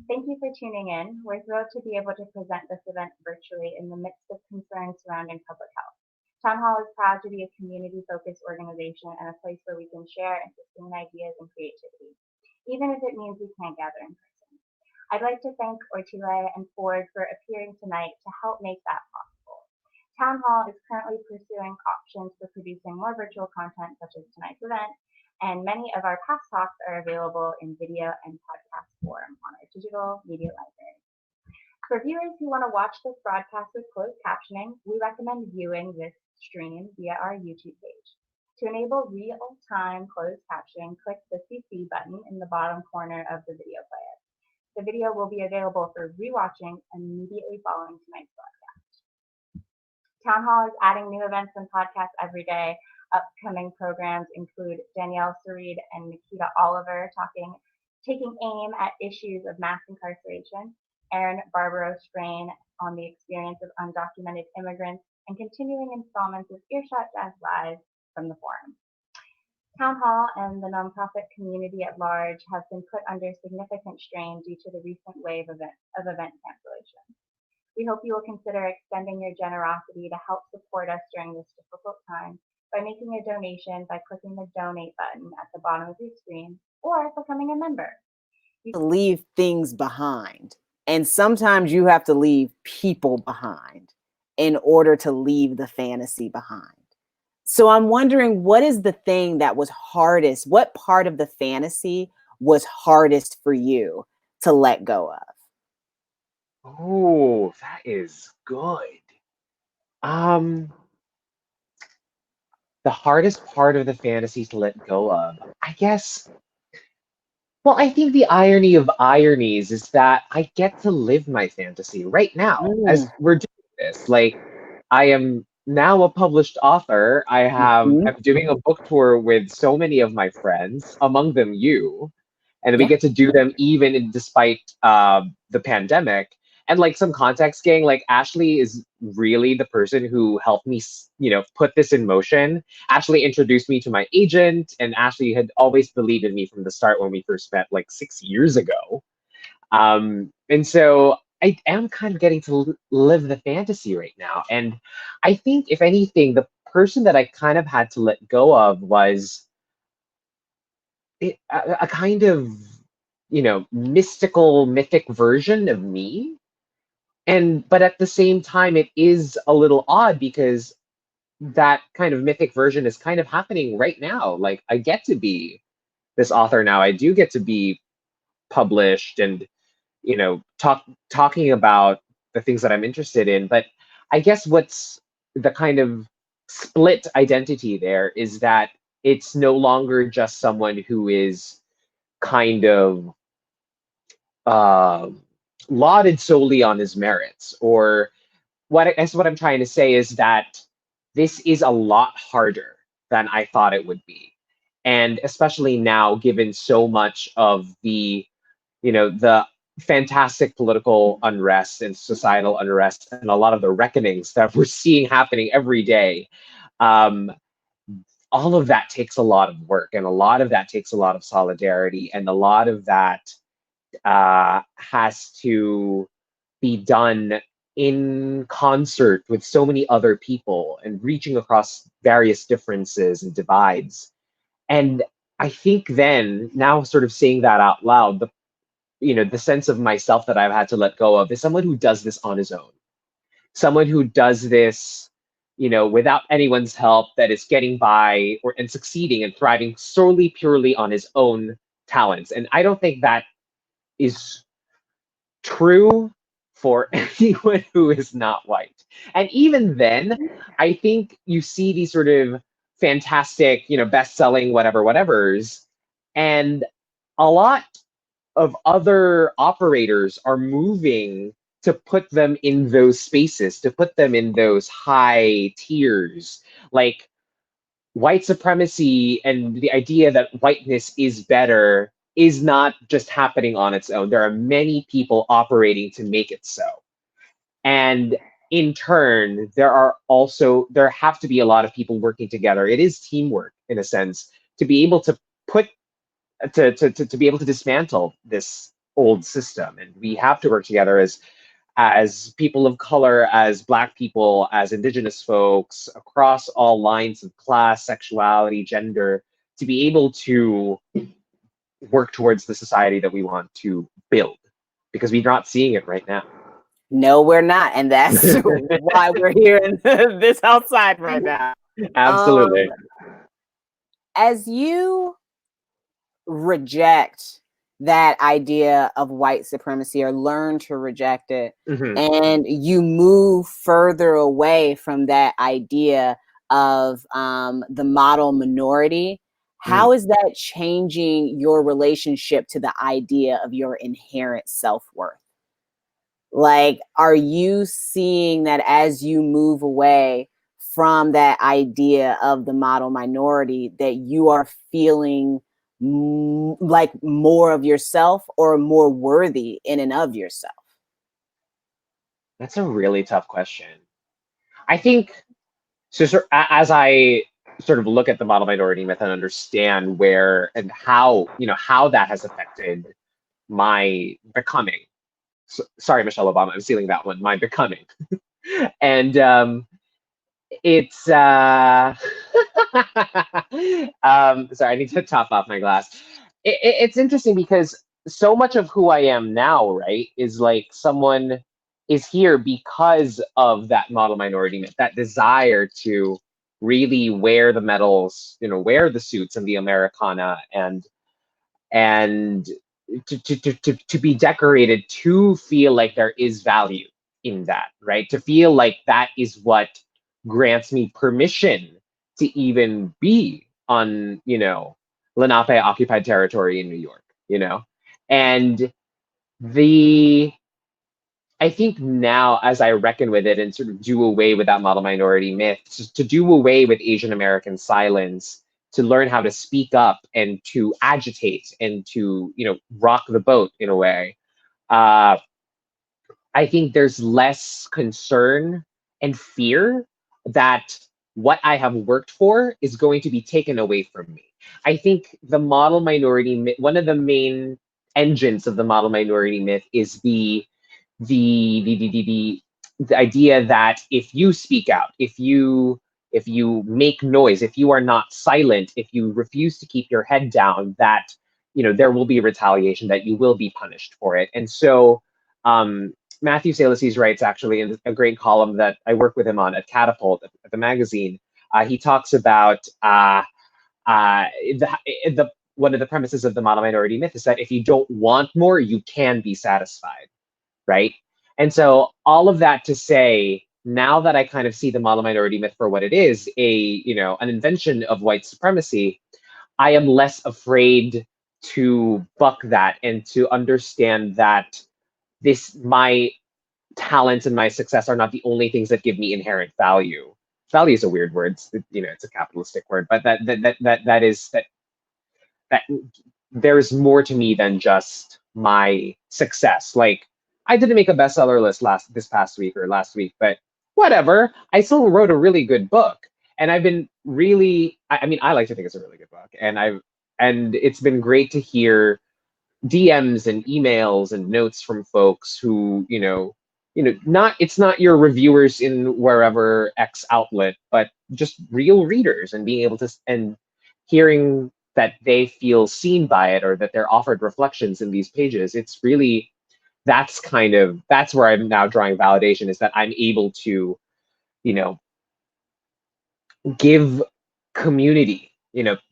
Thank you for tuning in. We're thrilled to be able to present this event virtually in the midst of concerns surrounding public health. Town Hall is proud to be a community-focused organization and a place where we can share interesting ideas and creativity, even if it means we can't gather in person. I'd like to thank Ortile and Ford for appearing tonight to help make that possible. Town Hall is currently pursuing options for producing more virtual content such as tonight's event, and many of our past talks are available in video and podcast form on our digital media library. For viewers who want to watch this broadcast with closed captioning, we recommend viewing this stream via our YouTube page. To enable real-time closed captioning, click the CC button in the bottom corner of the video player. The video will be available for rewatching immediately following tonight's broadcast. Town Hall is adding new events and podcasts every day. Upcoming programs include Danielle Sarid and Nikita Oliver taking aim at issues of mass incarceration, Aaron Barbaro Strain on the experience of undocumented immigrants, and continuing installments of Earshot Jazz Live from the forum. Town Hall and the nonprofit community at large have been put under significant strain due to the recent wave of event cancellation. We hope you will consider extending your generosity to help support us during this difficult time by making a donation by clicking the donate button at the bottom of your screen or becoming a member. Leave things behind. And sometimes you have to leave people behind in order to leave the fantasy behind. So I'm wondering, what is the thing that was hardest? What part of the fantasy was hardest for you to let go of? Oh, that is good. The hardest part of the fantasy to let go of, I guess. Well, I think the irony of ironies is that I get to live my fantasy right now as we're doing this. Like, I am now a published author. I'm doing a book tour with so many of my friends, among them you, and we get to do them despite the pandemic. And like some context, gang, like Ashley is really the person who helped me, put this in motion. Ashley introduced me to my agent, and Ashley had always believed in me from the start when we first met, like 6 years ago. And so I am kind of getting to live the fantasy right now. And I think, if anything, the person that I kind of had to let go of was a kind of, mythic version of me. But at the same time, it is a little odd because that kind of mythic version is kind of happening right now. Like, I get to be this author now. I do get to be published and, talking about the things that I'm interested in. But I guess what's the kind of split identity there is that it's no longer just someone who is kind of lauded solely on his merits. Or what I'm trying to say is that this is a lot harder than I thought it would be. And especially now, given so much of the fantastic political unrest and societal unrest and a lot of the reckonings that we're seeing happening every day, all of that takes a lot of work, and a lot of that takes a lot of solidarity, and a lot of that has to be done in concert with so many other people and reaching across various differences and divides. And I think then, now sort of saying that out loud, the sense of myself that I've had to let go of is someone who does this on his own. Someone who does this, without anyone's help, that is getting by and succeeding and thriving solely, purely on his own talents. And I don't think that is true for anyone who is not white. And even then, I think you see these sort of fantastic, best-selling whatevers, and a lot of other operators are moving to put them in those spaces, to put them in those high tiers. Like, white supremacy and the idea that whiteness is better is not just happening on its own. There are many people operating to make it so. And in turn, there have to be a lot of people working together. It is teamwork, in a sense, to be able to be able to dismantle this old system, and we have to work together as people of color, as Black people, as Indigenous folks, across all lines of class, sexuality, gender, to be able to work towards the society that we want to build, because we're not seeing it right now. No, we're not. And that's why we're here in this outside right now. Absolutely. As you reject that idea of white supremacy, or learn to reject it, and you move further away from that idea of the model minority, how is that changing your relationship to the idea of your inherent self-worth? Like, are you seeing that as you move away from that idea of the model minority, that you are feeling like more of yourself, or more worthy in and of yourself? That's a really tough question. I think, so as I sort of look at the model minority myth and understand where and how, how that has affected my becoming. Sorry, Michelle Obama, I'm stealing that one. My becoming. And it's sorry, I need to top off my glass. It's interesting because so much of who I am now, right, is like someone is here because of that model minority myth, that desire to really wear the medals, wear the suits and the Americana, and to be decorated, to feel like there is value in that, right? To feel like that is what grants me permission to even be on, Lenape occupied territory in New York, And the I think now, as I reckon with it and sort of do away with that model minority myth, to do away with Asian American silence, to learn how to speak up and to agitate and to, rock the boat in a way, uh, I think there's less concern and fear that what I have worked for is going to be taken away from me. I think the model minority myth, one of the main engines of the model minority myth is the idea that if you speak out, if you make noise, if you are not silent, if you refuse to keep your head down, that there will be retaliation, that you will be punished for it. And so Matthew Salesses writes, actually, in a great column that I work with him on at Catapult, at the magazine. He talks about the one of the premises of the model minority myth is that if you don't want more, you can be satisfied, right? And so all of that to say, now that I kind of see the model minority myth for what it is, an invention of white supremacy, I am less afraid to buck that and to understand that my talents and my success are not the only things that give me inherent value. Value is a weird word. It's a capitalistic word, but that is that there's more to me than just my success. Like, I didn't make a bestseller list this past week or last week, but whatever. I still wrote a really good book, and I've been really. I mean, I like to think it's a really good book, and it's been great to hear DMs and emails and notes from folks who, it's not your reviewers in wherever X outlet, but just real readers, and being able to, and hearing that they feel seen by it, or that they're offered reflections in these pages. It's really, that's where I'm now drawing validation, is that I'm able to, give community,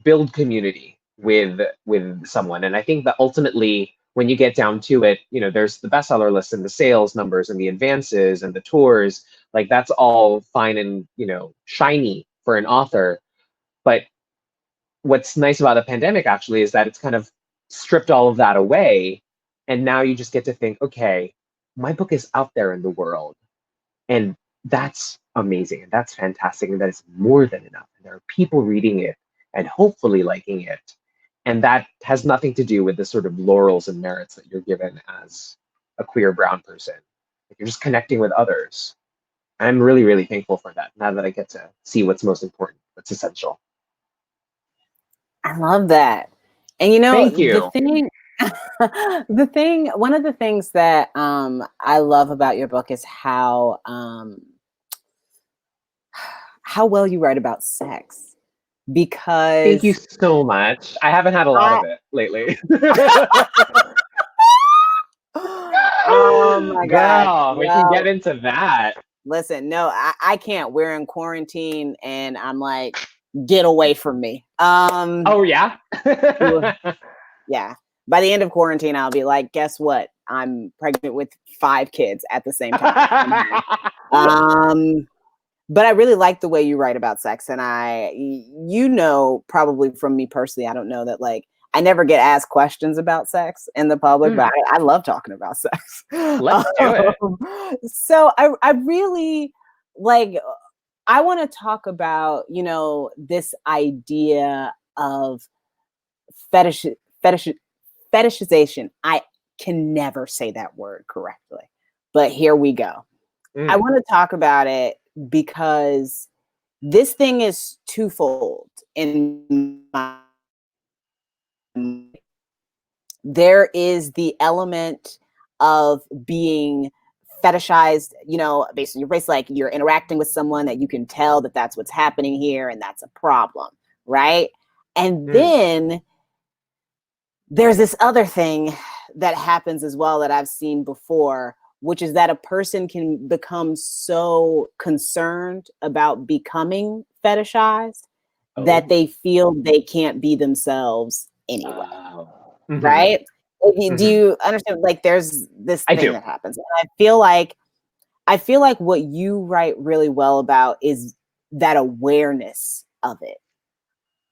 build community with someone. And I think that ultimately, when you get down to it, there's the bestseller list and the sales numbers and the advances and the tours, like that's all fine and, shiny for an author. But what's nice about the pandemic actually is that it's kind of stripped all of that away. And now you just get to think, okay, my book is out there in the world. And that's amazing. And that's fantastic. And that is more than enough. And there are people reading it and hopefully liking it. And that has nothing to do with the sort of laurels and merits that you're given as a queer brown person. You're just connecting with others. And I'm really, really thankful for that, now that I get to see what's most important, what's essential. I love that. And Thank you. the thing One of the things that I love about your book is how well you write about sex. Thank you Because so much. I haven't had a lot I of it lately. oh my God. Girl, we can get Well, into that. listen, no, I can't. We're in quarantine and I'm like, get away from me. Oh yeah. Yeah. By the end of quarantine, I'll be like, guess what? I'm pregnant with 5 kids at the same time. But I really like the way you write about sex. And probably from me personally, I don't know that like, I never get asked questions about sex in the public, but I love talking about sex. Let's do it. So I really like, I want to talk about, this idea of fetish, fetish, fetishization. I can never say that word correctly, but here we go. I want to talk about it because this thing is twofold in my. There is the element of being fetishized, basically like you're interacting with someone that you can tell that that's what's happening here and that's a problem, right? And then there's this other thing that happens as well that I've seen before, which is that a person can become so concerned about becoming fetishized that they feel they can't be themselves anyway. Right? Do you understand? Like there's this thing that happens. And I feel like what you write really well about is that awareness of it,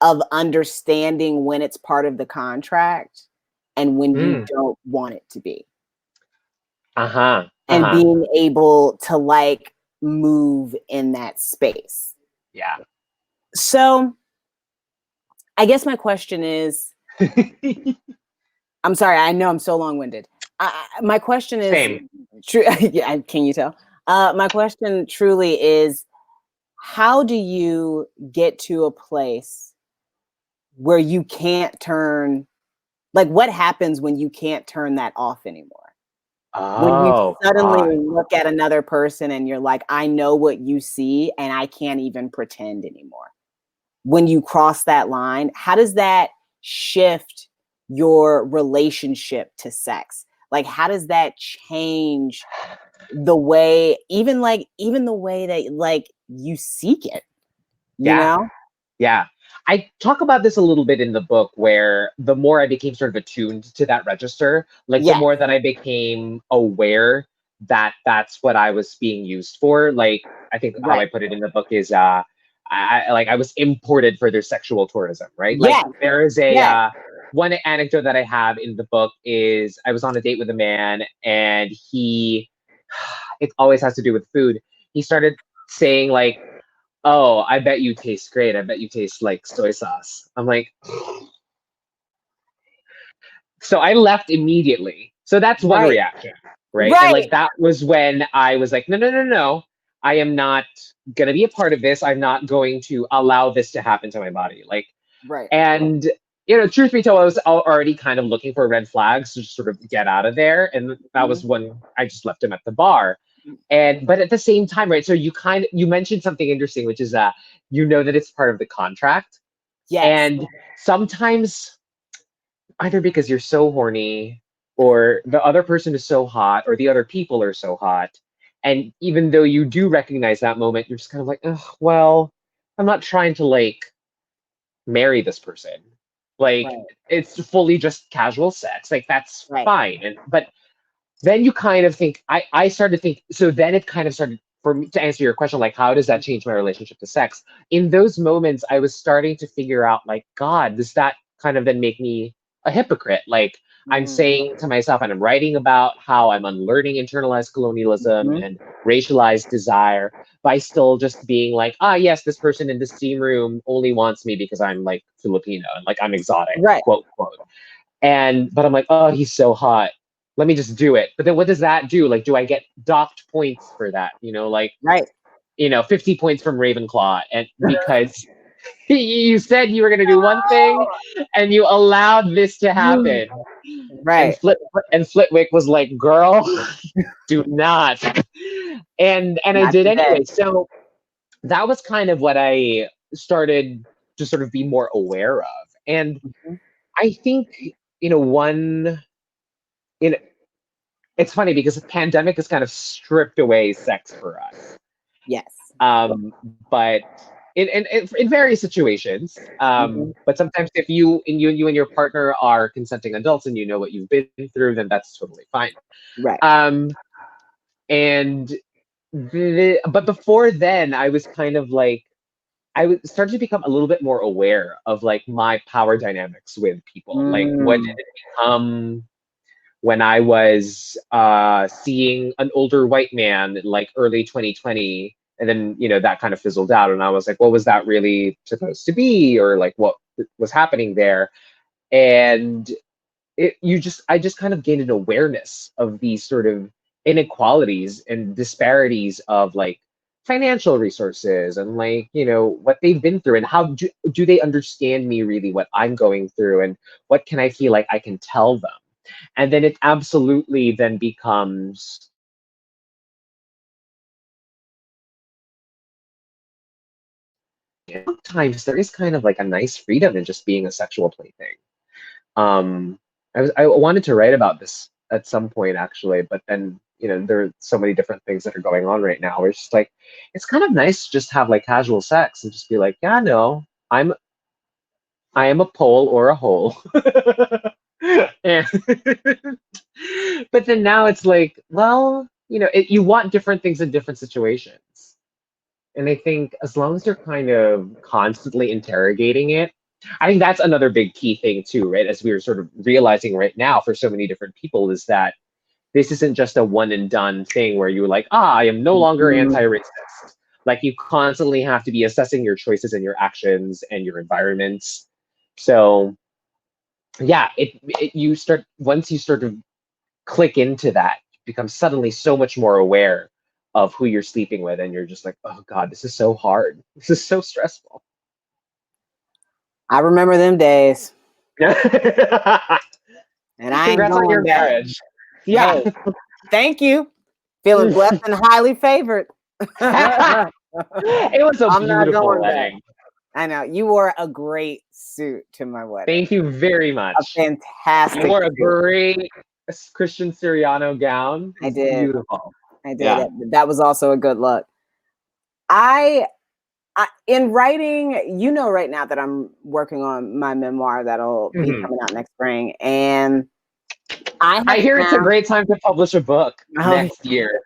of understanding when it's part of the contract and when you don't want it to be. And being able to like move in that space. Yeah. So I guess my question is, I'm sorry, I know I'm so long-winded. My question is, Same. Yeah, can you tell? My question truly is, how do you get to a place where you can't turn, like what happens when you can't turn that off anymore? When you suddenly look at another person and you're like, I know what you see and I can't even pretend anymore. When you cross that line, how does that shift your relationship to sex? Like, how does that change the way, even the way that like you seek it, you know? Yeah. I talk about this a little bit in the book where the more I became sort of attuned to that register, like the more that I became aware that that's what I was being used for. Like, I think how I put it in the book is, I was imported for their sexual tourism, right? Like there is one anecdote that I have in the book is I was on a date with a man and it always has to do with food. He started saying like, oh, I bet you taste great. I bet you taste like soy sauce. I'm like, so I left immediately. So that's one reaction, right? And like that was when I was like, no. I am not gonna be a part of this. I'm not going to allow this to happen to my body. Like, and truth be told, I was already kind of looking for red flags to just sort of get out of there. And that was when I just left him at the bar. But at the same time, right? So you mentioned something interesting, which is that that it's part of the contract. And sometimes either because you're so horny or the other person is so hot or the other people are so hot. And even though you do recognize that moment, you're just kind of like, oh, well, I'm not trying to like marry this person. Like it's fully just casual sex. Like that's fine. But then you kind of think, I started to think, so then it kind of started for me to answer your question, like, how does that change my relationship to sex? In those moments, I was starting to figure out, like, God, does that kind of then make me a hypocrite? Like, I'm saying to myself, and I'm writing about how I'm unlearning internalized colonialism and racialized desire by still just being like, yes, this person in the steam room only wants me because I'm like Filipino and like I'm exotic, quote, quote. But I'm like, oh, he's so hot. Let me just do it. But then what does that do? Like, do I get docked points for that? 50 points from Ravenclaw. And because You said you were going to do one thing, and you allowed this to happen. Right. And Flitwick was like, "Girl, do not." And I Not did today. anyway. So that was kind of what I started to sort of be more aware of. And Mhm. I think, one, you know, it's funny because the pandemic has kind of stripped away sex for us. Yes. But in various situations. Mhm. But sometimes if you and your partner are consenting adults and you know what you've been through, then that's totally fine. Right. And but before then, I was kind of like, started to become a little bit more aware of like my power dynamics with people. Like, what Mm. did it become when I was seeing an older white man like early 2020, and then that kind of fizzled out, and I was like, what was that really supposed to be, or like what was happening there? And I just kind of gained an awareness of these sort of inequalities and disparities of like financial resources and like what they've been through, and how do they understand me, really what I'm going through, and what can I feel like I can tell them. And then it absolutely then becomes sometimes there is kind of like a nice freedom in just being a sexual plaything. um I wanted to write about this at some point actually, but then there are so many different things that are going on right now where it's just like it's kind of nice to just have like casual sex and just be like, yeah, no, I am a pole or a hole. And but then now it's like, well, you want different things in different situations. And I think as long as you're kind of constantly interrogating it, I think that's another big key thing too, right? As we're sort of realizing right now for so many different people, is that this isn't just a one and done thing where you're like, I am no longer Mhm. anti-racist. Like you constantly have to be assessing your choices and your actions and your environments. So yeah, you start once you sort of click into that, you become suddenly so much more aware of who you're sleeping with, and you're just like, oh God, this is so hard. This is so stressful. I remember them days, and I ain't Congrats on going your back. marriage. Yeah. Hey, thank you. Feeling blessed and highly favored. It was a I'm not beautiful going back. wedding. I know you wore a great suit to my wedding. Thank you very A much. fantastic You wore a suit. great Christian Siriano gown. I It's did. beautiful. I did. Yeah. That was also a good look. In writing, right now that I'm working on my memoir that'll be Mhm. coming out next spring, and I I have hear it's a found. great time to publish a book next year.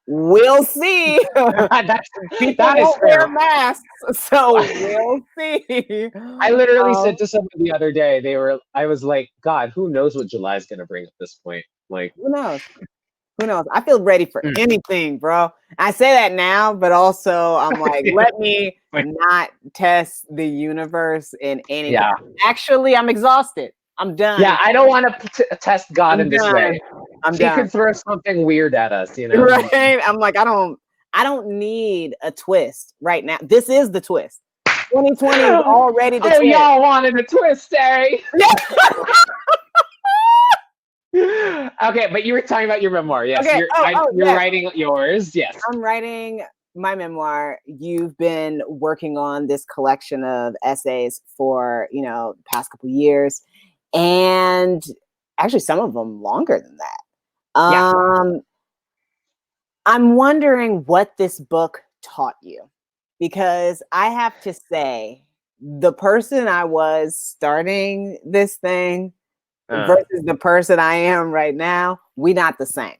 We'll see. That's, People that is won't wear fair. masks, so we'll see. I literally Um, said to someone the other day, I was like, God, who knows what July is going to bring at this point? Like, who knows? Who knows? I feel ready for mm. anything, bro. I say that now, but also I'm like, let me not test the universe in any. Yeah. Actually, I'm exhausted. I'm done. Yeah, I don't want to test God I'm in this done. way. I'm He done. could throw something weird at us, Right? I'm like, I don't need a twist right now. This is the twist. 2020 is already the Oh, twist. y'all wanted a twist, eh? Yeah. Okay, but you were talking about your memoir. Yes, Okay. you're Yes. writing yours. Yes. I'm writing my memoir. You've been working on this collection of essays for, the past couple of years, and actually some of them longer than that. Yeah. I'm wondering what this book taught you, because I have to say, the person I was starting this thing versus the person I am right now, we not the same.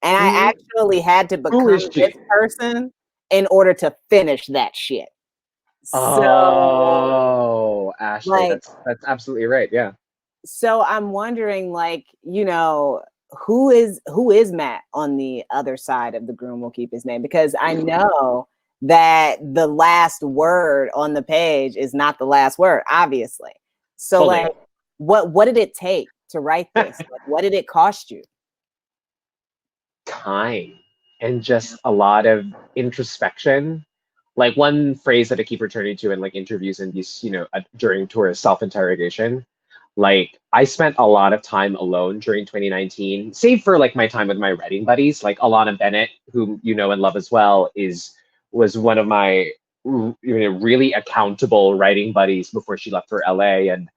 And I actually had to Who is become this she? person in order to finish that shit. So, Oh, Ashley, like, that's absolutely right. Yeah. I'm wondering, like, who is Matt on the other side of the groom will keep his name, because I know that the last word on the page is not the last word, obviously. So Fully. like, what did it take to write this? Like, what did it cost you? Time and just a lot of introspection, Like one phrase that I keep returning to in like interviews and these, during tours, self-interrogation. Like I spent a lot of time alone during 2019, save for like my time with my writing buddies. Like Alana Bennett, whom you know and love as well, was one of my really accountable writing buddies before she left for LA. And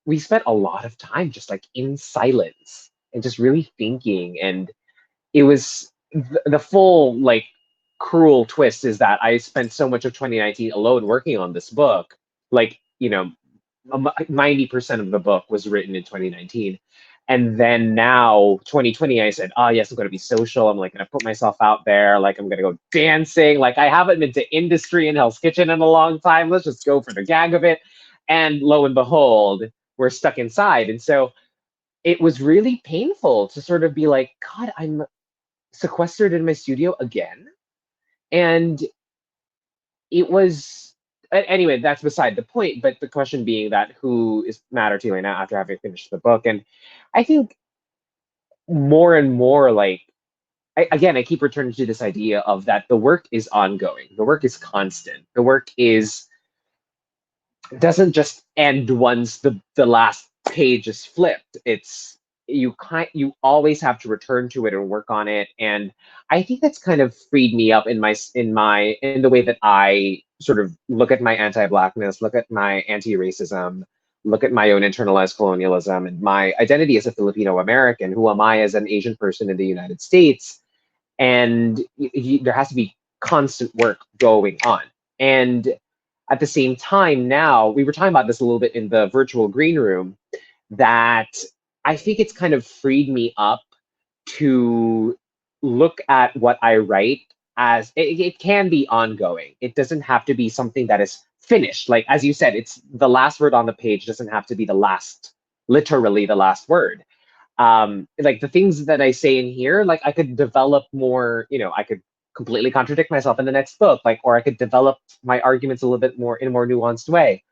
we spent a lot of time just like in silence and just really thinking. And it was the full like cruel twist is that I spent so much of 2019 alone working on this book. Like, 90% of the book was written in 2019. And then now 2020, I said, oh yes, I'm going to be social. I'm like going to put myself out there. Like I'm going to go dancing. Like I haven't been to industry in Hell's Kitchen in a long time. Let's just go for the gag of it. And lo and behold, we're stuck inside. And so it was really painful to sort of be like, God, I'm sequestered in my studio again. And it was anyway, that's beside the point. But the question being that who is Matt Ortile now after having finished the book? And I think more and more like I keep returning to this idea of that the work is ongoing, the work is constant, the work is doesn't just end once the last page is flipped. It's you always have to return to it and work on it. And I think that's kind of freed me up in the way that I sort of look at my anti-blackness, look at my anti-racism, look at my own internalized colonialism and my identity as a Filipino American. Who am I as an Asian person in the United States? And there has to be constant work going on. And at the same time, now we were talking about this a little bit in the virtual green room, that I think it's kind of freed me up to look at what I write as it can be ongoing. It doesn't have to be something that is finished. Like, as you said, it's the last word on the page doesn't have to be literally the last word. Like the things that I say in here, like I could develop more, I could completely contradict myself in the next book, like, or I could develop my arguments a little bit more in a more nuanced way.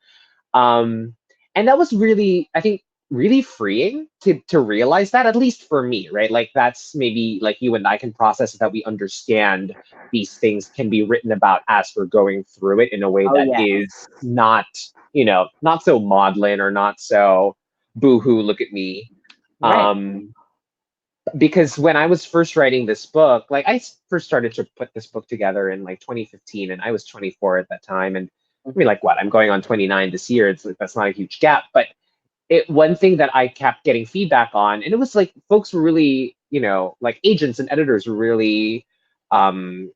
Um, and that was really, I think, really freeing to realize that, at least for me, right? Like that's maybe like you and I can process that we understand these things can be written about as we're going through it in a way Oh that yeah. is not, not so maudlin or not so boo-hoo, look at me. Right. Because when I was first writing this book, like first started to put this book together in like 2015, and I was 24 at that time. And I mean, like what? I'm going on 29 this year. It's like, that's not a huge gap, but one thing that I kept getting feedback on, and it was like folks were really, like agents and editors were really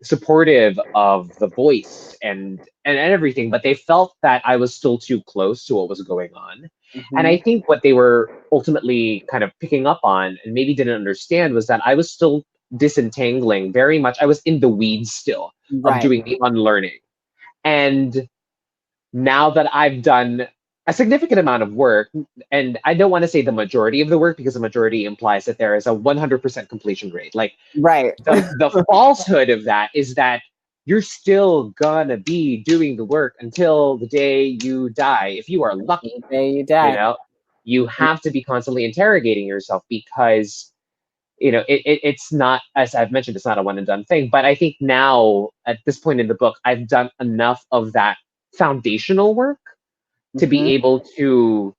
supportive of the voice and everything, but they felt that I was still too close to what was going on. And I think what they were ultimately kind of picking up on and maybe didn't understand was that I was still disentangling very much. I was in the weeds still of Right. doing the unlearning. And now that I've done a significant amount of work, and I don't want to say the majority of the work because the majority implies that there is a 100% completion rate. Like Right. the falsehood of that is that you're still gonna be doing the work until the day you die, if you are lucky. There you die. You have to be constantly interrogating yourself because it's not, as I've mentioned, it's not a one and done thing. But I think now at this point in the book, I've done enough of that foundational work to be able to,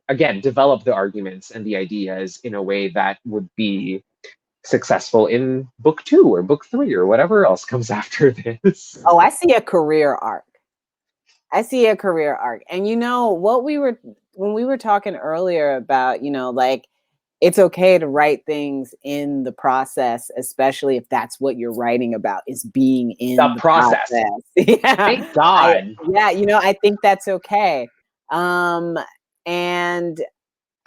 again, develop the arguments and the ideas in a way that would be successful in book 2 or book 3 or whatever else comes after this. Oh, I see a career arc. I see a career arc. And when we were talking earlier about, like it's okay to write things in the process, especially if that's what you're writing about, is being in the process. Yeah. Thank God. I think that's okay. And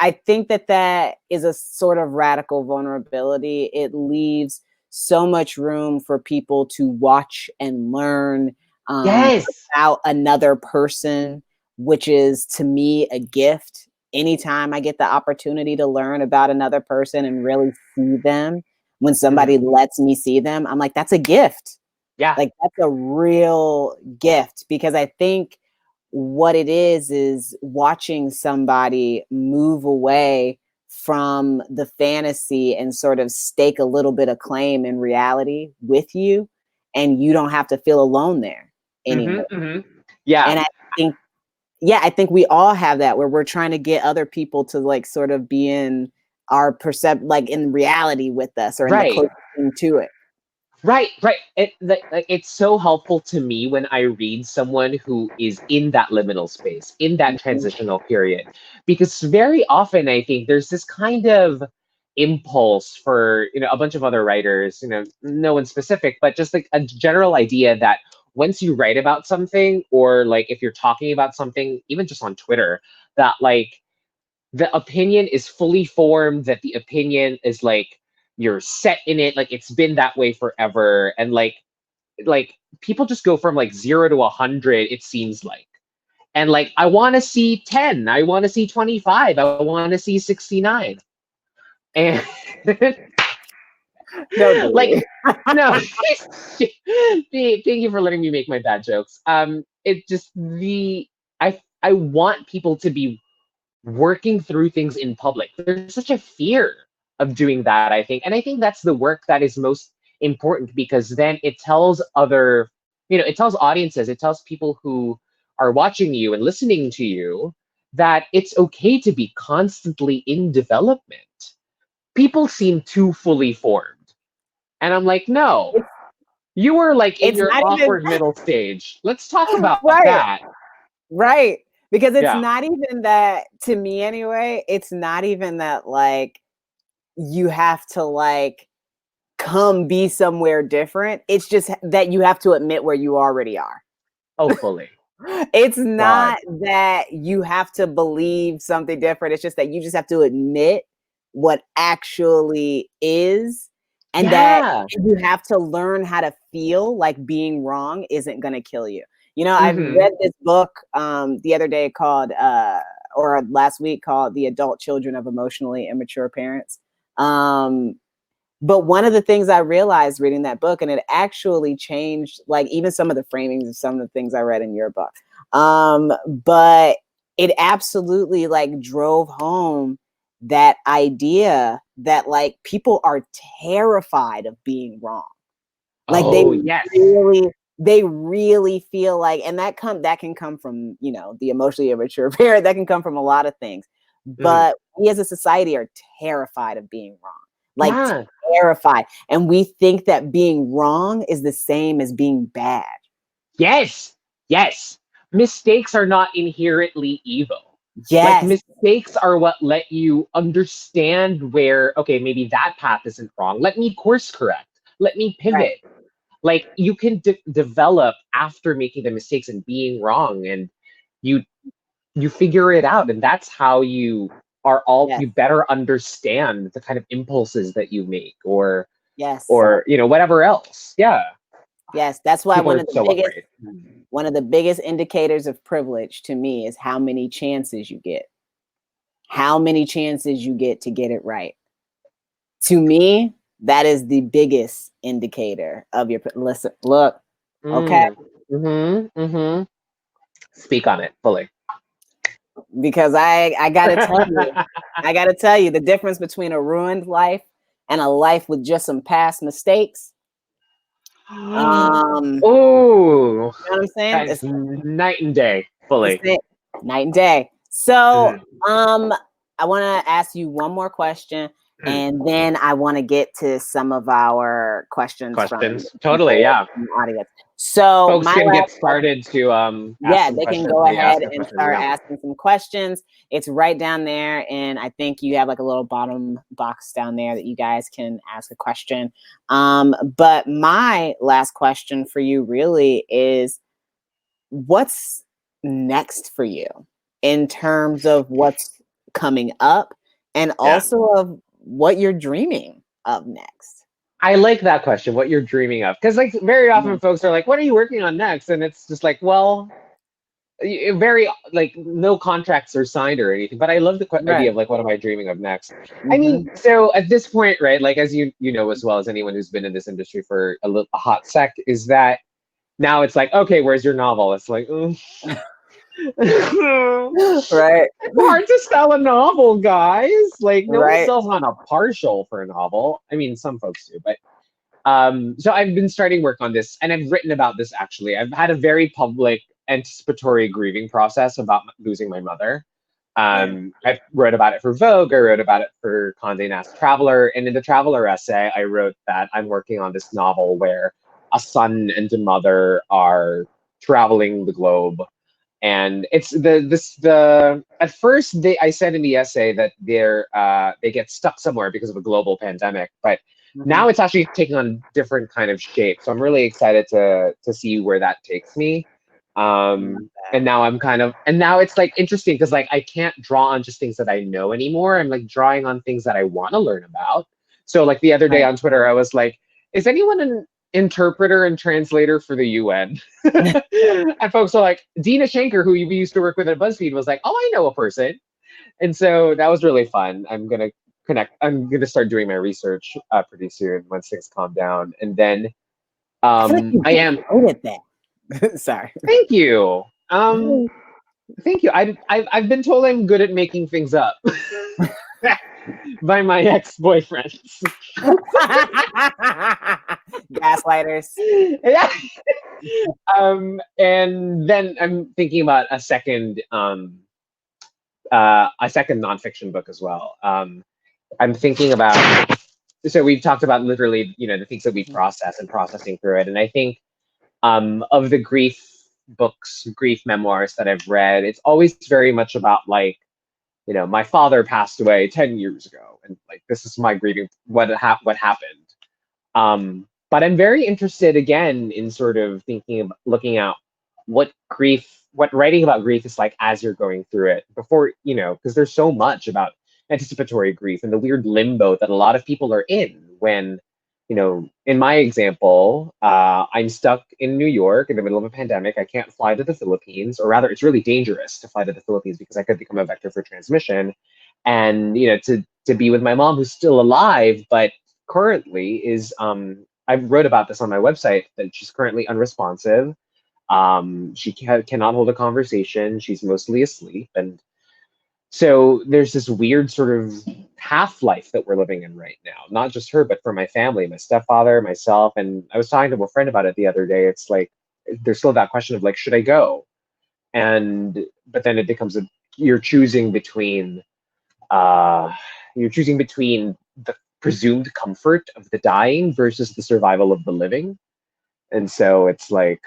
I think that is a sort of radical vulnerability. It leaves so much room for people to watch and learn about another person, which is to me a gift. Anytime I get the opportunity to learn about another person and really see them, when somebody lets me see them, I'm like, that's a gift. Yeah. Like that's a real gift, because I think what it is watching somebody move away from the fantasy and sort of stake a little bit of claim in reality with you, and you don't have to feel alone there anymore. Yeah. And I think we all have that, where we're trying to get other people to like sort of be in our like in reality with us, or in the closest thing to it. Right. It's so helpful to me when I read someone who is in that liminal space, in that transitional period, because very often I think there's this kind of impulse for, a bunch of other writers, no one specific, but just like a general idea that once you write about something, or like if you're talking about something, even just on Twitter, that like the opinion is fully formed, that the opinion is like you're set in it, like it's been that way forever, and like people just go from like 0 to 100, it seems like, and like I want to see 10, I want to see 25, I want to see 69, and No, like no. Thank you for letting me make my bad jokes. It just I want people to be working through things in public. There's such a fear of doing that, I think. And I think that's the work that is most important, because then it tells it tells audiences, it tells people who are watching you and listening to you that it's okay to be constantly in development. People seem too fully formed. And I'm like, no, you were like in it's your not even awkward middle stage. Let's talk about right. that. Right. Because it's Yeah. not even that, to me anyway, it's not even that like you have to like come be somewhere different. It's just that you have to admit where you already are. Oh, fully. It's God. not that you have to believe something different. It's just that you just have to admit what actually is, and that Yeah. you have to learn how to feel like being wrong isn't going to kill you. I Mhm. read this book the other day called, or last week, called The Adult Children of Emotionally Immature Parents. But one of the things I realized reading that book, and it actually changed like even some of the framings of some of the things I read in your book. But it absolutely like drove home that idea that like people are terrified of being wrong. Like Yes. they really feel like, and that can come from, the emotionally immature parent, that can come from a lot of things. But we as a society are terrified of being wrong. Like terrified. And we think that being wrong is the same as being bad. Yes. Mistakes are not inherently evil. Like Yes. mistakes are what let you understand where, okay, maybe that path isn't wrong. Let me course correct. Let me pivot. Right. Like you can develop after making the mistakes and being wrong, and you figure it out, and that's how you Yes. you better understand the kind of impulses that you make, or Yes. whatever else. Yeah. Yes. That's why People are so afraid. one of the biggest indicators of privilege to me is how many chances you get. How many chances you get to get it right. To me, that is the biggest indicator of your listen. Look, okay, Speak on it fully. because I gotta tell you the difference between a ruined life and a life with just some past mistakes. Oh, You know what I'm saying? that's night and day, fully. Night and day. So, I want to ask you one more question, and then I want to get to some of our questions from Totally, yeah. from the audience. So Folks can get started to ask some they can questions. go ahead and questions, start yeah. asking some questions. It's right down there, and I think you have like a little bottom box down there that you guys can ask a question. But my last question for you really is, what's next for you in terms of what's coming up, and also of what you're dreaming of next? I like that question, what you're dreaming of. Because like very often folks are like, what are you working on next? And it's just like, well, very like no contracts are signed or anything. But I love the idea of like, what am I dreaming of next? I mean, so at this point, right, like as you know as well as anyone who's been in this industry for a hot sec, is that now it's like, okay, where's your novel? It's like, Right. It's hard to sell a novel, guys. Like no one Right. sells on a partial for a novel. I mean, some folks do, but So I've been starting work on this, and I've written about this actually. I've had a very public anticipatory grieving process about losing my mother. I wrote about it for Vogue. I wrote about it for Condé Nast Traveler, and in the Traveler essay, I wrote that I'm working on this novel where a son and a mother are traveling the globe, and it's the at first I said in the essay that they get stuck somewhere because of a global pandemic, but now it's actually taking on different kind of shape. So I'm really excited to see where that takes me. And now now it's like interesting because like I can't draw on just things that I know anymore. I'm like drawing on things that I want to learn about. So like the other day on Twitter, I was like, is anyone an interpreter and translator for the UN? And folks are like, Dina Shanker, who we used to work with at BuzzFeed, was like, oh, I know a person. And so that was really fun. I'm gonna start doing my research pretty soon once things calm down. And then I feel like you're I am good at that. Sorry. thank you. Thank you. I've been told I'm good at making things up by my ex-boyfriends. Gaslighters. Yeah. And then I'm thinking about a second nonfiction book as well. I'm thinking about, so we've talked about literally, the things that we process and processing through it. And I think of the grief memoirs that I've read, it's always very much about like, my father passed away 10 years ago. And like, this is my grieving, what happened. But I'm very interested again in sort of looking at what writing about grief is like as you're going through it before, because there's so much about anticipatory grief and the weird limbo that a lot of people are in when, in my example, I'm stuck in New York in the middle of a pandemic. I can't fly to the Philippines, or rather, it's really dangerous to fly to the Philippines because I could become a vector for transmission. And, to be with my mom who's still alive, but currently is I wrote about this on my website that she's currently unresponsive. She cannot hold a conversation. She's mostly asleep, and so there's this weird sort of half-life that we're living in right now. Not just her, but for my family, my stepfather, myself. And I was talking to a friend about it the other day. It's like there's still that question of like, should I go? But then it becomes you're choosing between uh, the presumed comfort of the dying versus the survival of the living. And so it's like,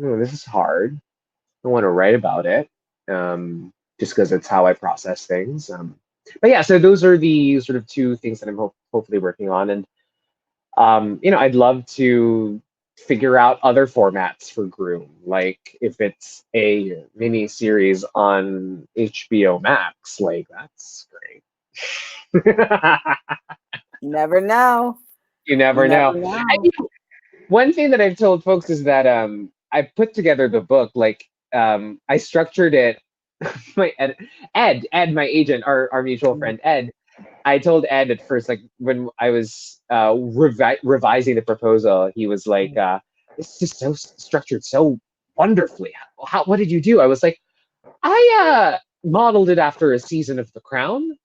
oh, this is hard. I want to write about it, just because it's how I process things. But yeah, so those are the sort of two things that I'm hopefully working on. And, I'd love to figure out other formats for Groom, like if it's a mini series on HBO Max, like that's great. You never know. You never know. And one thing that I've told folks is that I put together the book, like I structured it. My Ed, my agent, our mutual friend Ed. I told Ed at first, like when I was revising the proposal, he was like, "This is so structured so wonderfully. What did you do?" I was like, "I modeled it after a season of The Crown."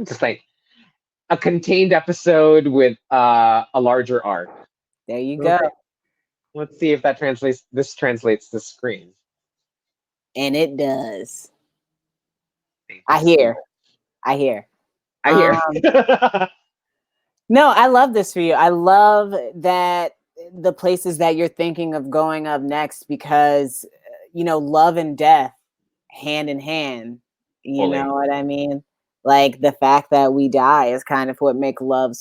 Just like a contained episode with a larger arc. There you go. Okay. Let's see if that translates to screen. And it does. I hear. No, I love this for you. I love that the places that you're thinking of going up next, because, love and death hand in hand. You Fully. know what I mean? Like the fact that we die is kind of what makes love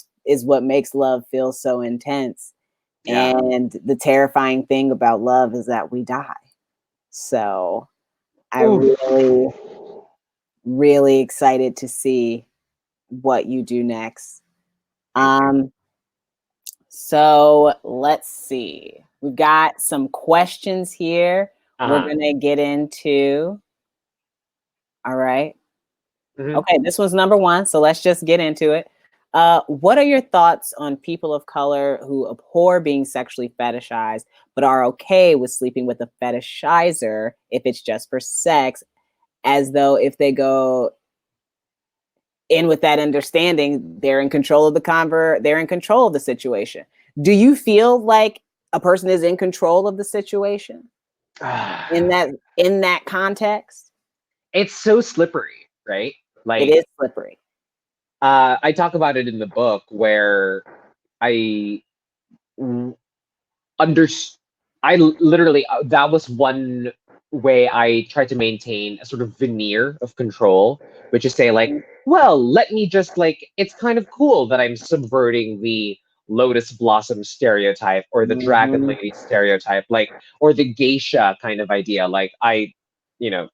feel so intense. Yeah. And the terrifying thing about love is that we die. So I'm really, really excited to see what you do next. So let's see. We've got some questions here. We're gonna get into. All right. Mm-hmm. Okay, this one's number one. So let's just get into it. What are your thoughts on people of color who abhor being sexually fetishized, but are okay with sleeping with a fetishizer if it's just for sex, as though if they go And with that understanding, they're in control of they're in control of the situation. Do you feel like a person is in control of the situation in that context? It's so slippery, right? It Like, is slippery. I talk about it in the book where I under I literally that was one way I tried to maintain a sort of veneer of control, which is say like, well, let me just like, it's kind of cool that I'm subverting the lotus blossom stereotype or the dragon lady stereotype, like, or the geisha kind of idea. Like you know,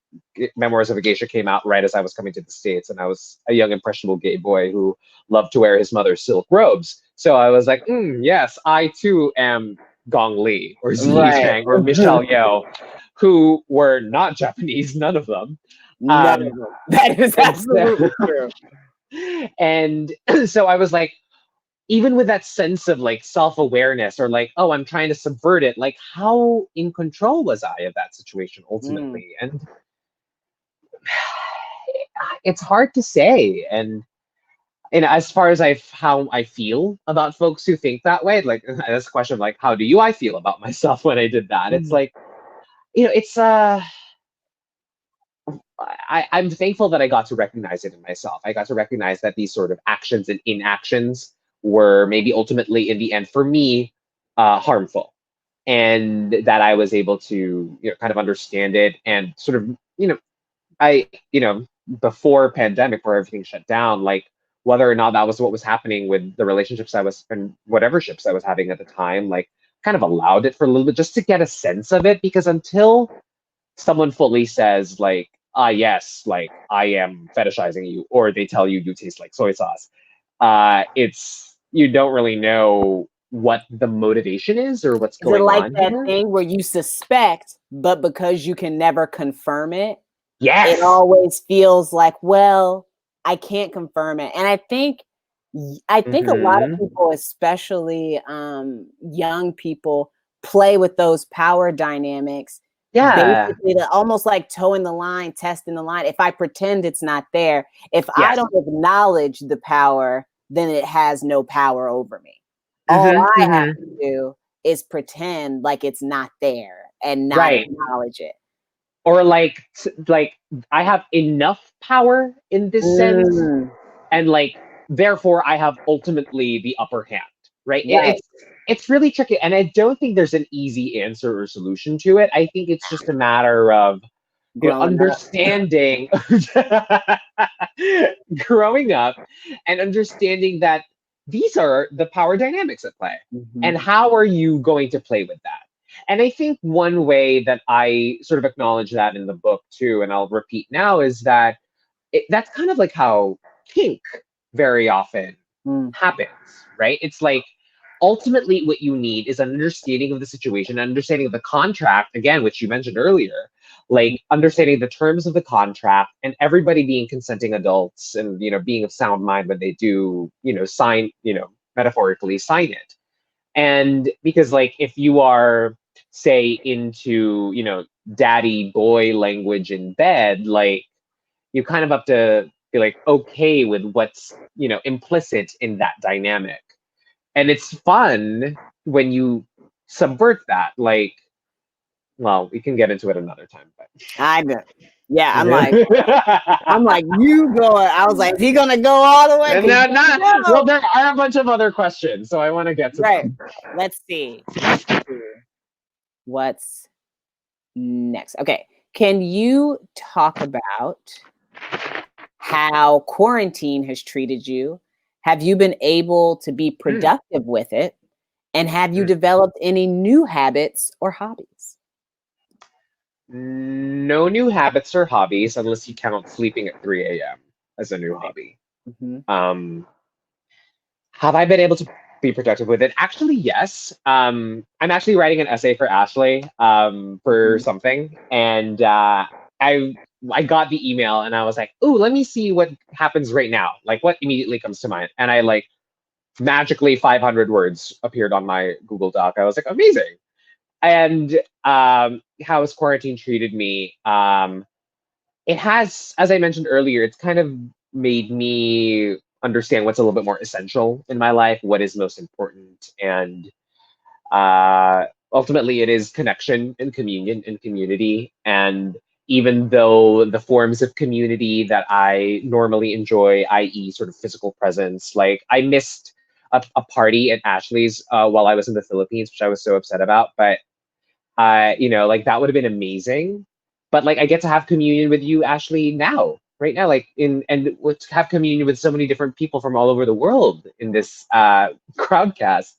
Memoirs of a Geisha came out right as I was coming to the States, and I was a young impressionable gay boy who loved to wear his mother's silk robes. So I was like, yes, I too am Gong Li or Ziyi Right. Chang or Michelle Yeoh, who were not Japanese, none of them. None of them. That is absolutely true. And so I was like, even with that sense of like self-awareness or like, oh, I'm trying to subvert it, like how in control was I of that situation ultimately? And it's hard to say. And as far as how I feel about folks who think that way, like this question of like, how do I feel about myself when I did that? It's like, it's I'm thankful that I got to recognize it in myself. I got to recognize that these sort of actions and inactions were maybe ultimately in the end for me harmful, and that I was able to kind of understand it and sort of I before pandemic where everything shut down, like whether or not that was what was happening with the relationships I was and whatever ships I was having at the time, like kind of allowed it for a little bit just to get a sense of it, because until someone fully says like, yes, like I am fetishizing you, or they tell you you taste like soy sauce, it's you don't really know what the motivation is or what's Is it going like on that here. thing where you suspect, but because you can never confirm it, Yes. it always feels like, well, I can't confirm it. And I think a lot of people, especially young people, play with those power dynamics. Yeah. Basically, to almost like toeing the line, testing the line. If I pretend it's not there, if I Yes. don't acknowledge the power, then it has no power over me. All I have to do is pretend like it's not there and not Right. acknowledge it. Or like I have enough power in this sense, and like therefore I have ultimately the upper hand, right? Right. It's really tricky, and I don't think there's an easy answer or solution to it. I think it's just a matter of Growing understanding growing up and understanding that these are the power dynamics at play, and how are you going to play with that. And I think one way that I sort of acknowledge that in the book too, and I'll repeat now, is that that's kind of like how kink very often happens, right? It's like ultimately what you need is an understanding of the situation, an understanding of the contract, again, which you mentioned earlier, like understanding the terms of the contract and everybody being consenting adults and, being of sound mind when they do, sign, metaphorically sign it. And because like if you are, say, into, daddy boy language in bed, like you kind of have to be like okay with what's implicit in that dynamic. And it's fun when you subvert that. Like, well, we can get into it another time, but I know. Yeah, I'm like, you going. I was like, is he gonna go all the way? and then well, there are a bunch of other questions, so I want to get to them. Let's see. What's next? Okay. Can you talk about how quarantine has treated you? Have you been able to be productive with it? And have you developed any new habits or hobbies? No new habits or hobbies unless you count sleeping at 3 a.m. as a new hobby. Have I been able to be productive with it? Actually, yes. I'm actually writing an essay for Ashley for something, and I got the email and I was like, "Ooh, let me see what happens right now. Like, what immediately comes to mind?" And I like magically 500 words appeared on my Google Doc. I was like, "Amazing!" And how has quarantine treated me? It has, as I mentioned earlier, it's kind of made me understand what's a little bit more essential in my life, what is most important, and uh, ultimately it is connection and communion and community. And even though the forms of community that I normally enjoy, i.e., sort of physical presence, like I missed a party at Ashley's while I was in the Philippines, which I was so upset about, but like that would have been amazing. But like I get to have communion with you, Ashley, now, right now, like in and let's have communion with so many different people from all over the world in this crowdcast.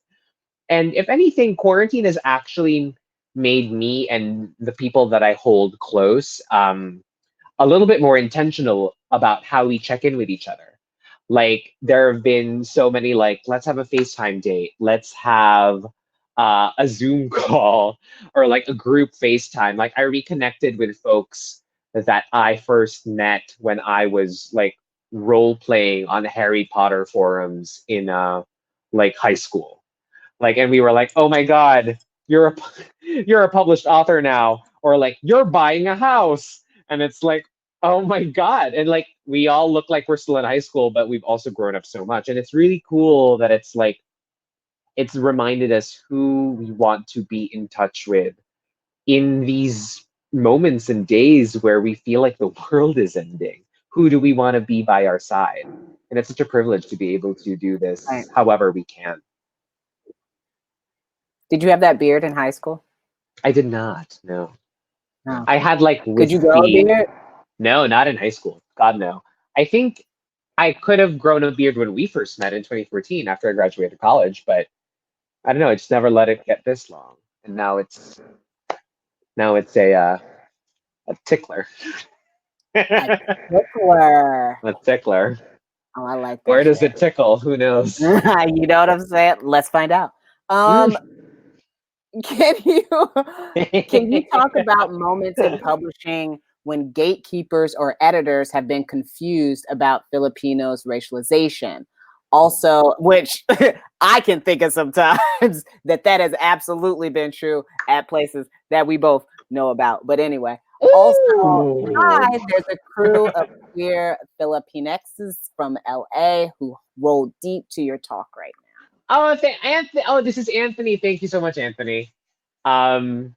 And if anything, quarantine has actually made me and the people that I hold close a little bit more intentional about how we check in with each other. Like there have been so many like, let's have a FaceTime date, let's have a Zoom call, or like a group FaceTime. Like I reconnected with folks that I first met when I was like role playing on Harry Potter forums in like high school. Like, and we were like, oh my God, you're a you're a published author now, or like you're buying a house, and it's like, oh my God. And like we all look like we're still in high school, but we've also grown up so much. And it's really cool that it's like it's reminded us who we want to be in touch with in these moments and days where we feel like the world is ending. Who do we want to be by our side? And it's such a privilege to be able to do Right. this however we can. Did you have that beard in high school? I did not, no. No. I had like Could you grow a wispy. beard? No, not in high school. God, no. I think I could have grown a beard when we first met in 2014 after I graduated college, but I don't know. I just never let it get this long, and now it's a tickler. A A tickler. tickler. Oh, I like that Where does shit. it tickle? Who knows? You know what I'm saying? Let's find out. Mm. Can you talk about moments in publishing when gatekeepers or editors have been confused about Filipinos' racialization? Also, which I can think of sometimes that has absolutely been true at places that we both know about. But anyway, also, Ooh. hi, there's a crew of queer Filipinexes from LA who roll deep to your talk right now. Oh, Anthony. Oh, this is Anthony. Thank you so much, Anthony. Um,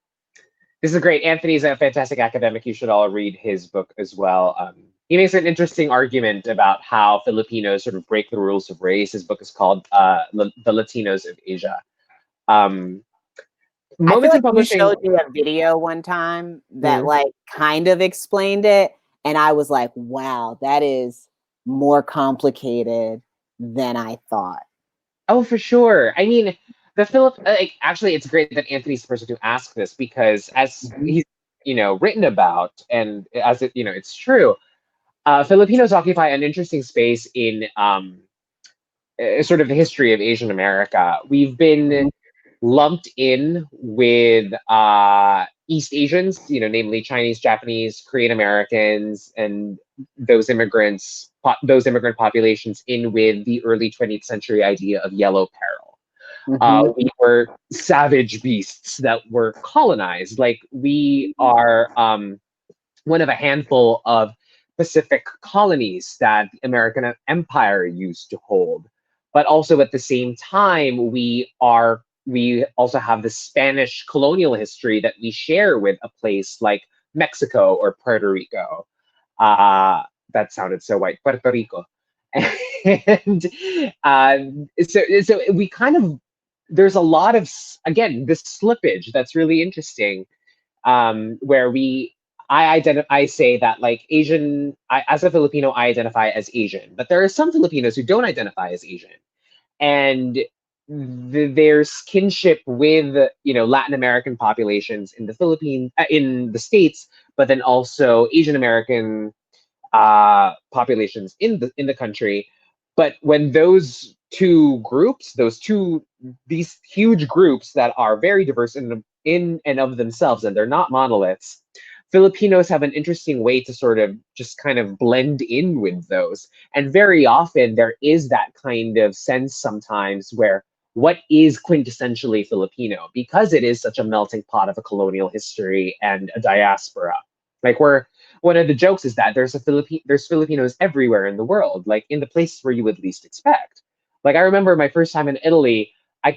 this is great. Anthony's a fantastic academic. You should all read his book as well. He makes an interesting argument about how Filipinos sort of break the rules of race. His book is called The Latinos of Asia. Um, I feel Moments in like you publishing. showed me a video one time that Mhm. like kind of explained it, and I was like, wow, that is more complicated than I thought. Oh, for sure. I mean, the Philip. Like, actually, it's great that Anthony's the person to ask this because, as Mhm. he's written about, and as it's true. Filipinos occupy an interesting space in sort of the history of Asian America. We've been lumped in with East Asians, namely Chinese, Japanese, Korean Americans, and those immigrant populations in with the early 20th century idea of yellow peril. Mhm. We were savage beasts that were colonized. Like we are one of a handful of Pacific colonies that the American Empire used to hold. But also at the same time, we also have the Spanish colonial history that we share with a place like Mexico or Puerto Rico. Uh, that sounded so white, Puerto Rico. And so we kind of there's a lot of again this slippage that's really interesting where I say that like as a Filipino, I identify as Asian, but there are some Filipinos who don't identify as Asian, and there's kinship with Latin American populations in the Philippines, in the States, but then also Asian American populations in the country. But when these huge groups that are very diverse in and of themselves, and they're not monoliths, Filipinos have an interesting way to sort of just kind of blend in with those. And very often there is that kind of sense sometimes where what is quintessentially Filipino, because it is such a melting pot of a colonial history and a diaspora. Like we're one of the jokes is that there's Filipinos everywhere in the world, like in the places where you would least expect. Like I remember my first time in Italy, I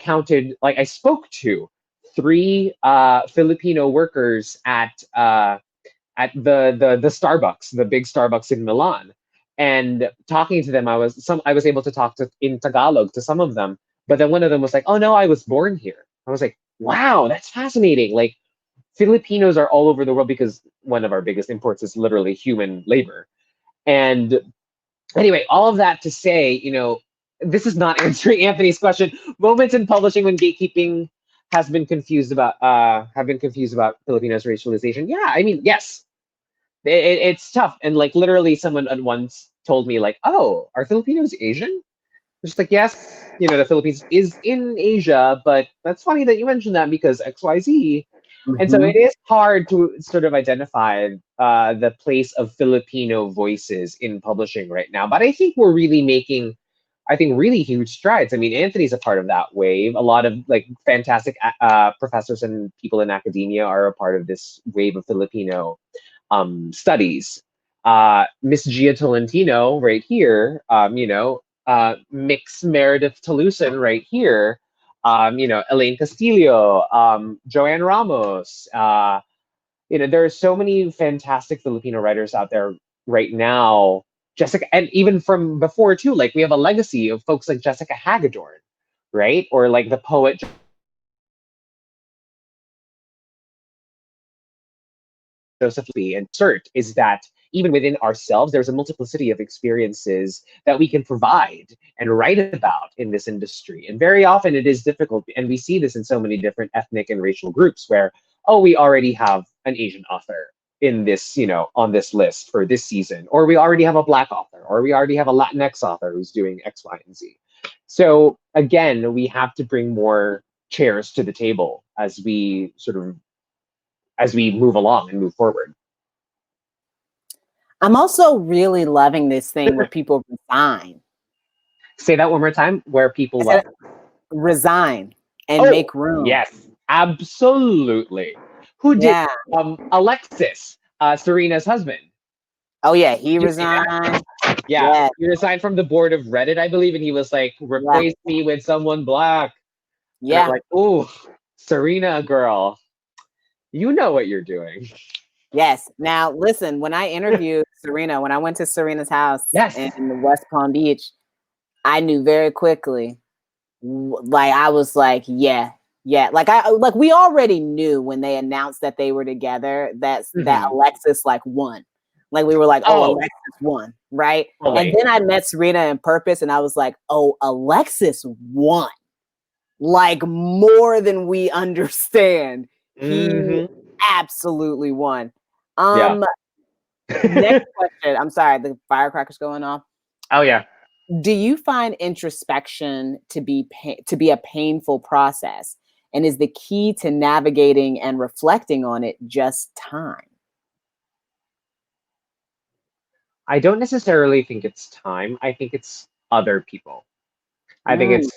spoke to three Filipino workers at the Starbucks, the big Starbucks in Milan. And talking to them, I was able to talk to in Tagalog to some of them. But then one of them was like, "Oh no, I was born here." I was like, "Wow, that's fascinating!" Like Filipinos are all over the world because one of our biggest imports is literally human labor. And anyway, all of that to say, this is not answering Anthony's question. Moments in publishing when gatekeeping have been confused about Filipinos racialization. Yeah, I mean, yes, it's tough. And like literally someone at once told me like, "Oh, are Filipinos Asian?" Just like, yes, the Philippines is in Asia, but that's funny that you mentioned that because XYZ. And so Mhm. it is hard to sort of identify the place of Filipino voices in publishing right now. But I think we're really making, I think, really huge strides. I mean, Anthony's a part of that wave. A lot of like fantastic professors and people in academia are a part of this wave of Filipino studies. Miss Gia Tolentino right here, Mix Meredith Talusan right here, Elaine Castillo, Joanne Ramos. There are so many fantastic Filipino writers out there right now. Jessica, and even from before too, like we have a legacy of folks like Jessica Hagedorn, right? Or like the poet Joseph Lee and cert is that even within ourselves, there's a multiplicity of experiences that we can provide and write about in this industry. And very often it is difficult. And we see this in so many different ethnic and racial groups where, oh, we already have an Asian author in this, on this list for this season, or we already have a Black author, or we already have a Latinx author who's doing X, Y, and Z. So again, we have to bring more chairs to the table as we move along and move forward. I'm also really loving this thing where people resign. Say that one more time. Where people what? Resign and Oh, make room. yes, absolutely. Who did? Yeah. Alexis, Serena's husband. Oh yeah, he You see that? resigned. Yeah, Yeah. he resigned from the board of Reddit, I believe, and he was like, Yeah. "Replace me with someone black." And I'm Yeah. like, "Ooh, Serena, girl, you know what you're doing." Yes. Now listen, when I interviewed Serena, when I went to Serena's house Yes. in West Palm Beach, I knew very quickly. Like I was like, yeah. Like we already knew when they announced that they were together that Alexis like won. Like we were like, oh, Alexis won, right? Totally. And then I met Serena in purpose, and I was like, oh, Alexis won, like more than we understand. He absolutely won. Yeah. Next question. I'm sorry, the firecrackers going off. Oh yeah. Do you find introspection to be a painful process? And is the key to navigating and reflecting on it just time? I don't necessarily think it's time. I think it's other people. I think it's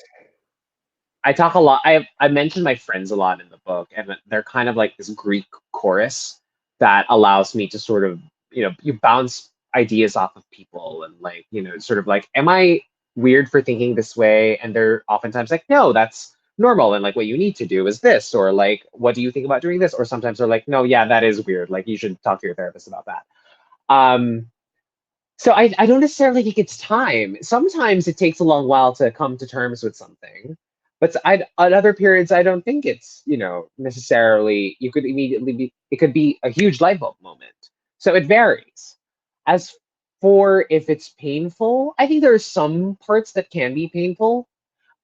I talk a lot. I mentioned my friends a lot in the book, and they're kind of like this Greek chorus that allows me to sort of, you bounce ideas off of people and like, sort of like, am I weird for thinking this way? And they're oftentimes like, no, that's normal. And like, what you need to do is this, or like, what do you think about doing this? Or sometimes they're like, no, yeah, that is weird. Like, you should talk to your therapist about that. So I don't necessarily think it's time. Sometimes it takes a long while to come to terms with something. But at other periods, I don't think it's, necessarily, you could immediately be, it could be a huge light bulb moment. So it varies. As for if it's painful, I think there are some parts that can be painful.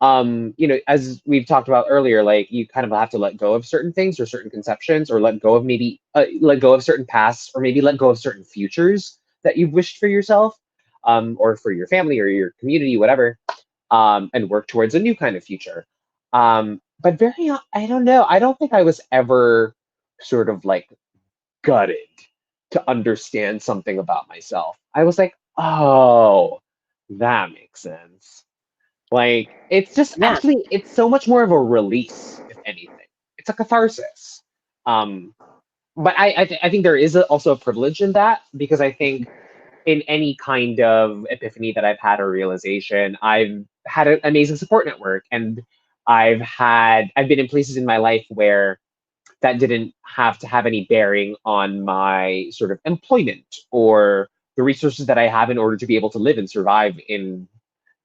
As we've talked about earlier, like you kind of have to let go of certain things or certain conceptions, or let go of maybe let go of certain pasts, or maybe let go of certain futures that you've wished for yourself, or for your family or your community, whatever, and work towards a new kind of future. But I don't know. I don't think I was ever sort of like gutted to understand something about myself. I was like, oh, that makes sense. Like, it's just actually, it's so much more of a release, if anything. It's a catharsis. Um, but I think there is also a privilege in that, because I think in any kind of epiphany that I've had or realization, I've had an amazing support network, and I've been in places in my life where that didn't have to have any bearing on my sort of employment or the resources that I have in order to be able to live and survive in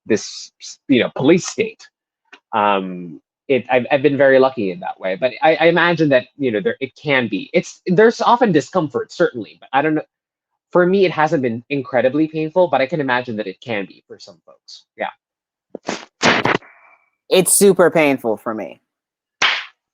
this, police state. Um, I've been very lucky in that way, but I imagine that it can be. There's often discomfort, certainly, but I don't know. For me, it hasn't been incredibly painful, but I can imagine that it can be for some folks. Yeah. It's super painful for me.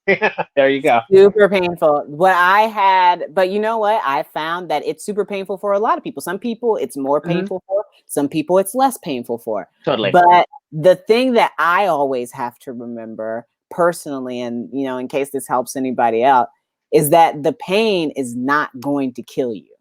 There you go. Super painful. What I had, but you know what? I found that it's super painful for a lot of people. Some people it's more painful for, some people it's less painful for. Totally. But the thing that I always have to remember personally, and in case this helps anybody out, is that the pain is not going to kill you.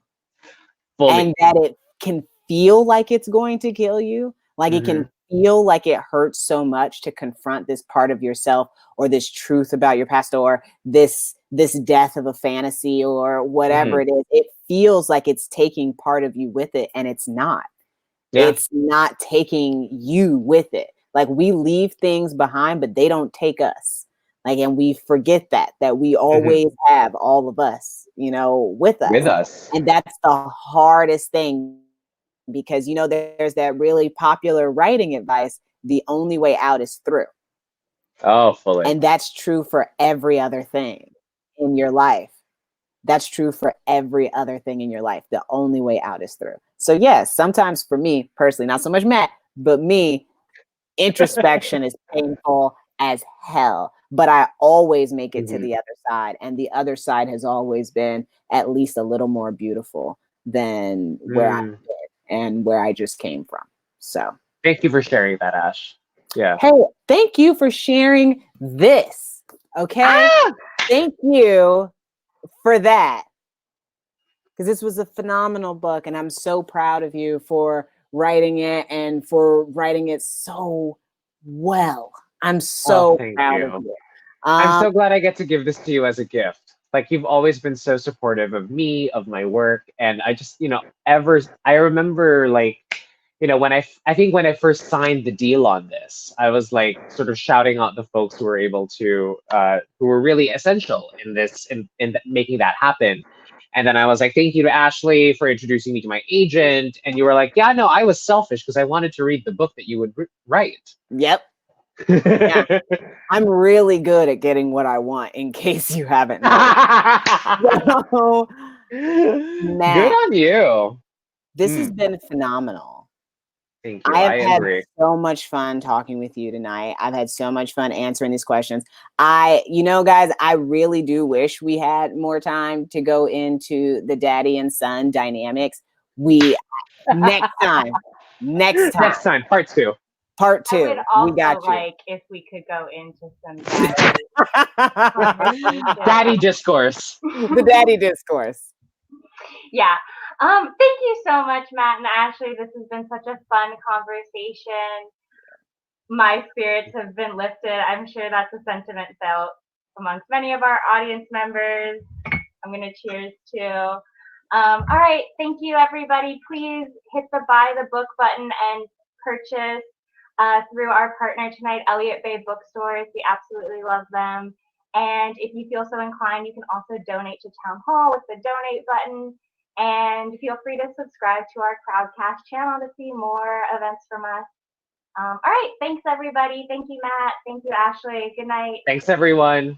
Fully. And that it can feel like it's going to kill you. Like it can feel like it hurts so much to confront this part of yourself, or this truth about your past, or this death of a fantasy, or whatever it is. It feels like it's taking part of you with it, and it's not. Yeah. It's not taking you with it. Like, we leave things behind, but they don't take us. Like, and we forget that we always have all of us, with us. With us. And that's the hardest thing, because there's that really popular writing advice: the only way out is through. Oh, fully. And that's true for every other thing in your life. That's true for every other thing in your life. The only way out is through. So yes, sometimes for me personally, not so much Matt, but me, introspection is painful as hell. But I always make it to the other side. And the other side has always been at least a little more beautiful than where I've been and where I just came from. So thank you for sharing that, Ash. Yeah. Hey, thank you for sharing this. Okay. Thank you for that. Because this was a phenomenal book, and I'm so proud of you for writing it, and for writing it so well. I'm so proud of you. I'm so glad I get to give this to you as a gift. Like, you've always been so supportive of me, of my work, and I just, I remember, like, when I think when I first signed the deal on this, I was like sort of shouting out the folks who were able to, who were really essential in this, in making that happen. And then I was like, thank you to Ashley for introducing me to my agent. And you were like, yeah, no, I was selfish because I wanted to read the book that you would write. Yep. Yeah. I'm really good at getting what I want, in case you haven't noticed. So, Matt, good on you. This has been phenomenal. Thank you. I have had agree. so much fun talking with you tonight. I've had so much fun answering these questions. Guys, I really do wish we had more time to go into the daddy and son dynamics. Next time, part 2. Part 2. I would also we got you. like if we could go into some daddy daddy discourse. The daddy discourse. Yeah. Thank you so much, Matt and Ashley. This has been such a fun conversation. My spirits have been lifted. I'm sure that's a sentiment felt amongst many of our audience members. I'm going to cheers too. All right. Thank you, everybody. Please hit the buy the book button and purchase through our partner tonight, Elliott Bay Bookstores. We absolutely love them. And if you feel so inclined, you can also donate to Town Hall with the donate button. And feel free to subscribe to our Crowdcast channel to see more events from us. All right. Thanks, everybody. Thank you, Matt. Thank you, Ashley. Good night. Thanks, everyone.